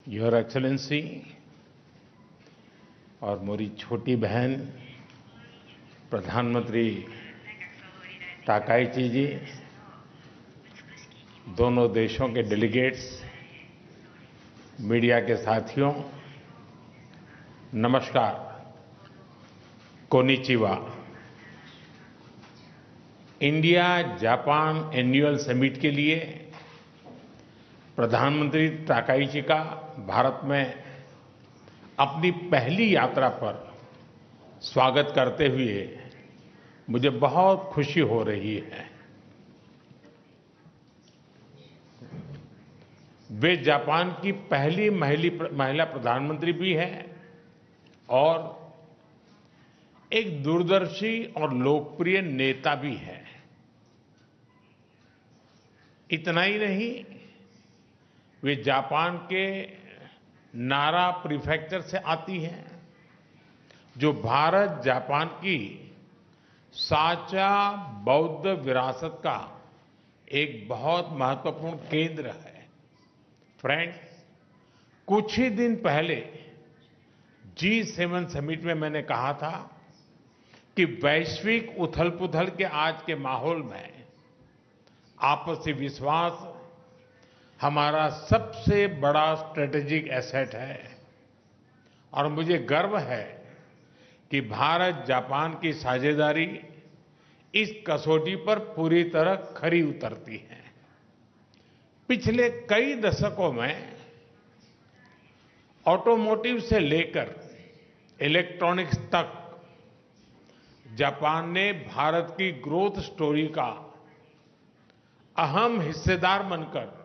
Your excellency और मेरी छोटी बहन प्रधानमंत्री ताकाईची जी, दोनों देशों के डेलीगेट्स, मीडिया के साथियों, नमस्कार, konnichiwa. India Japan annual summit के लिए प्रधानमंत्री ताकाईची का भारत में अपनी पहली यात्रा पर स्वागत करते हुए मुझे बहुत खुशी हो रही है। वे जापान की पहली महिला प्रधानमंत्री भी हैं और एक दूरदर्शी और लोकप्रिय नेता भी हैं। इतना ही नहीं, वे जापान के नारा प्रीफेक्चर से आती हैं, जो भारत जापान की साझा बौद्ध विरासत का एक बहुत महत्वपूर्ण केंद्र है। फ्रेंड्स, कुछ ही दिन पहले G7 समिट में मैंने कहा था कि वैश्विक उथल-पुथल के आज के माहौल में आपसी विश्वास हमारा सबसे बड़ा स्ट्रेटेजिक एसेट है और मुझे गर्व है कि भारत जापान की साझेदारी इस कसौटी पर पूरी तरह खरी उतरती है। पिछले कई दशकों में ऑटोमोटिव से लेकर इलेक्ट्रॉनिक्स तक जापान ने भारत की ग्रोथ स्टोरी का अहम हिस्सेदार बनकर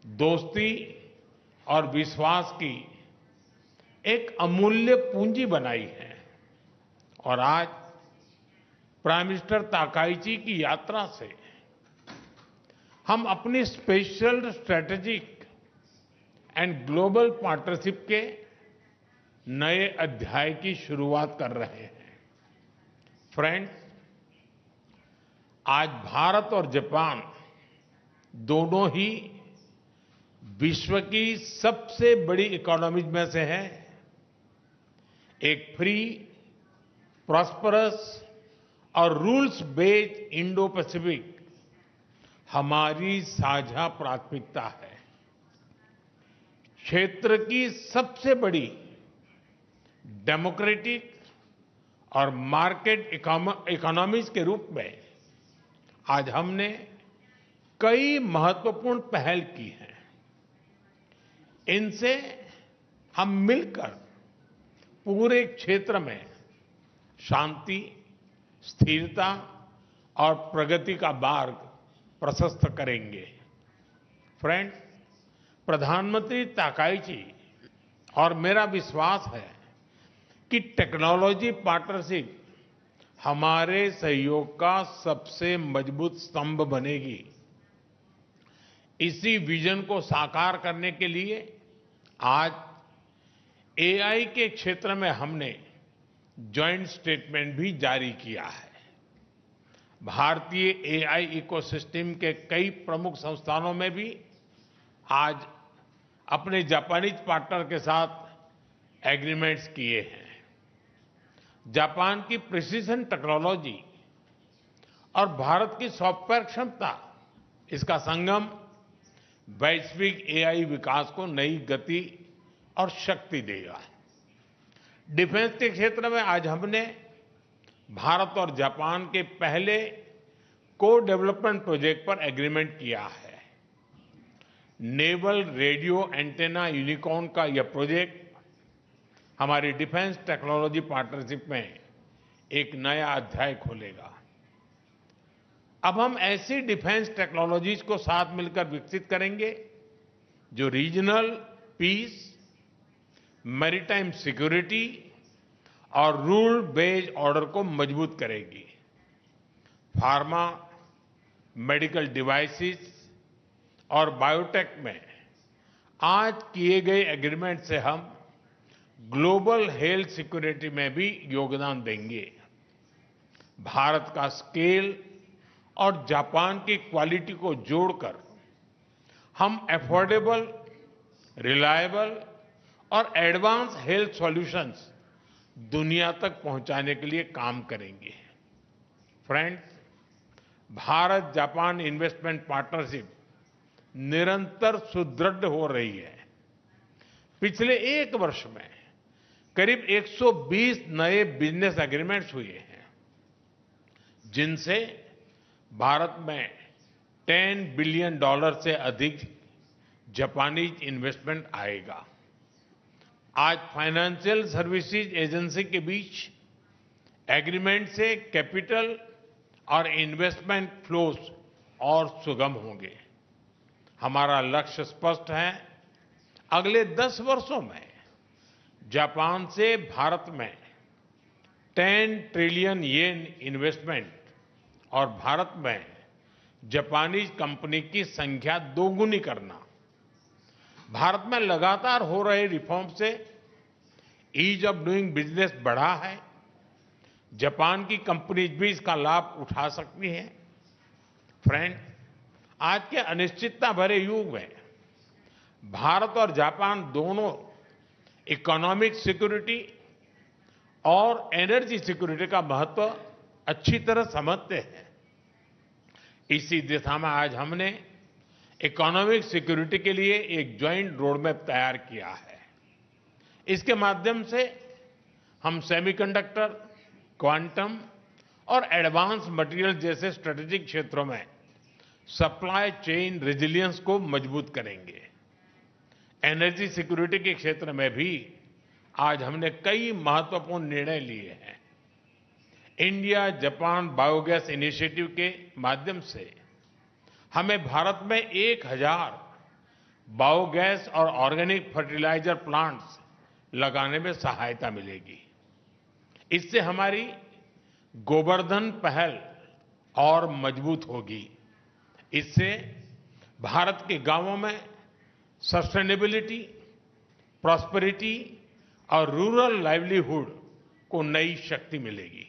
दोस्ती और विश्वास की एक अमूल्य पूंजी बनाई है। और आज प्राइम मिनिस्टर ताकाईची की यात्रा से हम अपनी special strategic and global partnership के नए अध्याय की शुरुआत कर रहे हैं। फ्रेंड्स, आज भारत और जापान दोनों ही विश्व की सबसे बड़ी इकोनॉमीज में से हैं। एक फ्री, प्रॉस्परस और रूल्स बेस्ड इंडो पैसिफिक हमारी साझा प्राथमिकता है। क्षेत्र की सबसे बड़ी डेमोक्रेटिक और मार्केट इकोनॉमीज के रूप में आज हमने कई महत्वपूर्ण पहल की हैं। इनसे हम मिलकर पूरे क्षेत्र में शांति, स्थिरता और प्रगति का मार्ग प्रशस्त करेंगे। फ्रेंड्स, प्रधानमंत्री ताकाईची और मेरा विश्वास है कि टेक्नोलॉजी पार्टनरशिप हमारे सहयोग का सबसे मजबूत स्तंभ बनेगी। इसी विजन को साकार करने के लिए आज एआई के क्षेत्र में हमने जॉइंट स्टेटमेंट भी जारी किया है। भारतीय एआई इकोसिस्टम के कई प्रमुख संस्थानों में भी आज अपने जापानीज पार्टनर के साथ एग्रीमेंट्स किए हैं। जापान की प्रिसिजन टेक्नोलॉजी और भारत की सॉफ्टवेयर क्षमता, इसका संगम वैश्विक एआई विकास को नई गति और शक्ति देगा। डिफेंस के क्षेत्र में आज हमने भारत और जापान के पहले को डेवलपमेंट प्रोजेक्ट पर एग्रीमेंट किया है। नेवल रेडियो एंटेना यूनिकॉर्न का यह प्रोजेक्ट हमारी डिफेंस टेक्नोलॉजी पार्टनरशिप में एक नया अध्याय खोलेगा। अब हम ऐसी डिफेंस टेक्नोलॉजीज को साथ मिलकर विकसित करेंगे जो रीजनल पीस, मैरीटाइम सिक्योरिटी और रूल बेस्ड ऑर्डर को मजबूत करेगी। फार्मा, मेडिकल डिवाइसेस और बायोटेक में आज किए गए एग्रीमेंट से हम ग्लोबल हेल्थ सिक्योरिटी में भी योगदान देंगे। भारत का स्केल और जापान की क्वालिटी को जोड़कर हम अफोर्डेबल रिलायबल और एडवांस हेल्थ सॉल्यूशंस दुनिया तक पहुंचाने के लिए काम करेंगे। Friends, Bharat Japan investment partnership निरंतर सुदृढ़ हो रही है। पिछले एक वर्ष में करीब 120 नए बिजनेस एग्रीमेंट्स हुए हैं, जिनसे भारत में $10 बिलियन से अधिक जापानीज इन्वेस्टमेंट आएगा। आज फाइनेंशियल सर्विसेज एजेंसी के बीच एग्रीमेंट से कैपिटल और इन्वेस्टमेंट फ्लोस और सुगम होंगे। हमारा लक्ष्य स्पष्ट है, अगले 10 वर्षों में जापान से भारत में 10 ट्रिलियन येन इन्वेस्टमेंट और भारत में जापानीज कंपनी की संख्या दोगुनी करना। भारत में लगातार हो रहे रिफॉर्म से ईज ऑफ डूइंग बिजनेस बढ़ा है। जापान की कंपनीज भी इसका लाभ उठा सकती हैं। फ्रेंड, आज के अनिश्चितता भरे युग में भारत और जापान दोनों इकोनॉमिक सिक्योरिटी और एनर्जी सिक्योरिटी का महत्व अच्छी तरह समझते हैं। इसी दिशा में आज हमने इकोनॉमिक सिक्योरिटी के लिए एक ज्वाइंट रोडमैप तैयार किया है। इसके माध्यम से हम सेमीकंडक्टर, क्वांटम और एडवांस मटेरियल जैसे स्ट्रेटेजिक क्षेत्रों में सप्लाई चेन रेजिलियंस को मजबूत करेंगे। एनर्जी सिक्योरिटी के क्षेत्र में भी आज हमने कई महत्वपूर्ण निर्णय लिए हैं। इंडिया जापान बायोगैस इनिशिएटिव के माध्यम से हमें भारत में 1000 बायोगैस और ऑर्गेनिक फर्टिलाइजर प्लांट्स लगाने में सहायता मिलेगी। इससे हमारी गोवर्धन पहल और मजबूत होगी। इससे भारत के गांवों में सस्टेनेबिलिटी, प्रॉस्पेरिटी और रूरल लाइवलीहुड को नई शक्ति मिलेगी।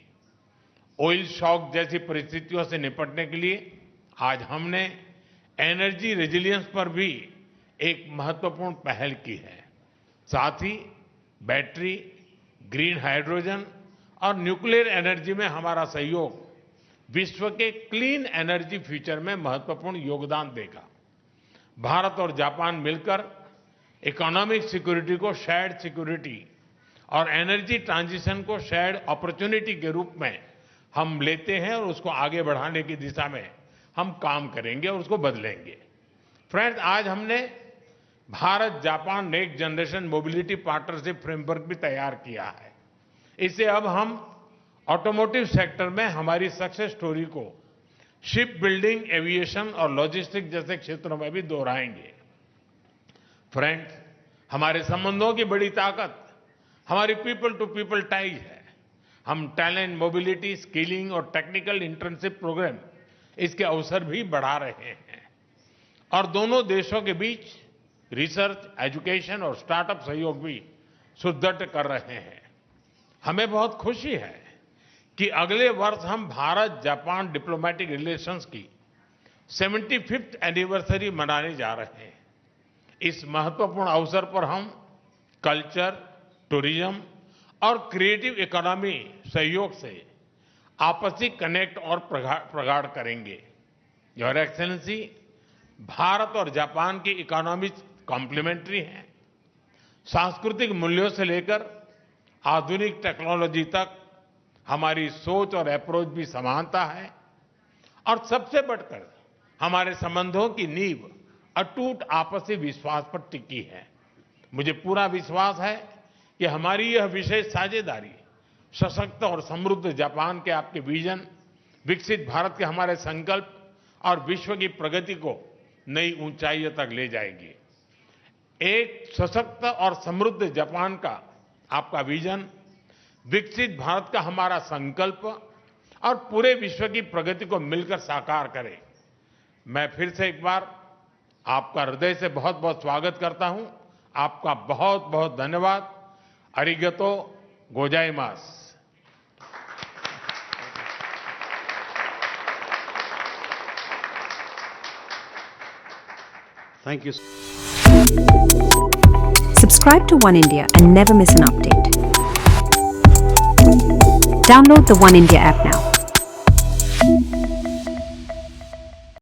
ऑयल शॉक जैसी परिस्थितियों से निपटने के लिए आज हमने एनर्जी रेजिलियंस पर भी एक महत्वपूर्ण पहल की है। साथ ही बैटरी, ग्रीन हाइड्रोजन और न्यूक्लियर एनर्जी में हमारा सहयोग विश्व के क्लीन एनर्जी फ्यूचर में महत्वपूर्ण योगदान देगा। भारत और जापान मिलकर इकोनॉमिक सिक्योरिटी को शेयर्ड सिक्योरिटी और एनर्जी ट्रांजिशन को शेयर्ड अपॉर्चुनिटी के रूप में हम लेते हैं और उसको आगे बढ़ाने की दिशा में हम काम करेंगे और उसको बदलेंगे। फ्रेंड्स, आज हमने Bharat Japan next generation mobility partnership framework भी तैयार किया है। इससे अब हम ऑटोमोटिव सेक्टर में हमारी सक्सेस स्टोरी को शिप बिल्डिंग, एविएशन और लॉजिस्टिक्स जैसे क्षेत्रों में भी दोहराएंगे। फ्रेंड्स, हमारे संबंधों की बड़ी ताकत हमारी पीपल टू पीपल टाइज है। हम टैलेंट मोबिलिटी, स्किलिंग और टेक्निकल इंटर्नशिप प्रोग्राम इसके अवसर भी बढ़ा रहे हैं और दोनों देशों के बीच रिसर्च, एजुकेशन और स्टार्टअप सहयोग भी सुदृढ़ कर रहे हैं। हमें बहुत खुशी है कि अगले वर्ष हम भारत जापान डिप्लोमेटिक रिलेशंस की 75th एनिवर्सरी मनाने जा रहे हैं। इस महत्वपूर्ण अवसर पर हम कल्चर, टूरिज्म और क्रिएटिव इकोनॉमी सहयोग से आपसी कनेक्ट और प्रगाढ़ करेंगे। योर एक्सेलेंसी, भारत और जापान की इकोनॉमी कॉम्प्लीमेंट्री है। सांस्कृतिक मूल्यों से लेकर आधुनिक टेक्नोलॉजी तक हमारी सोच और अप्रोच भी समानता है और सबसे बढ़कर हमारे संबंधों की नींव अटूट आपसी विश्वास पर टिकी है। मुझे पूरा विश्वास है कि हमारी यह विशेष साझेदारी सशक्त और समृद्ध जापान के आपके विजन, विकसित भारत के हमारे संकल्प और विश्व की प्रगति को नई ऊंचाइयों तक ले जाएगी। एक सशक्त और समृद्ध जापान का आपका विजन, विकसित भारत का हमारा संकल्प और पूरे विश्व की प्रगति को मिलकर साकार करे। मैं फिर से एक बार आपका हृदय से बहुत बहुत स्वागत करता हूं। आपका बहुत बहुत धन्यवाद। अरिगतो गोजाइमास। Thank you. Subscribe to One India and never miss an update. Download the One India app now.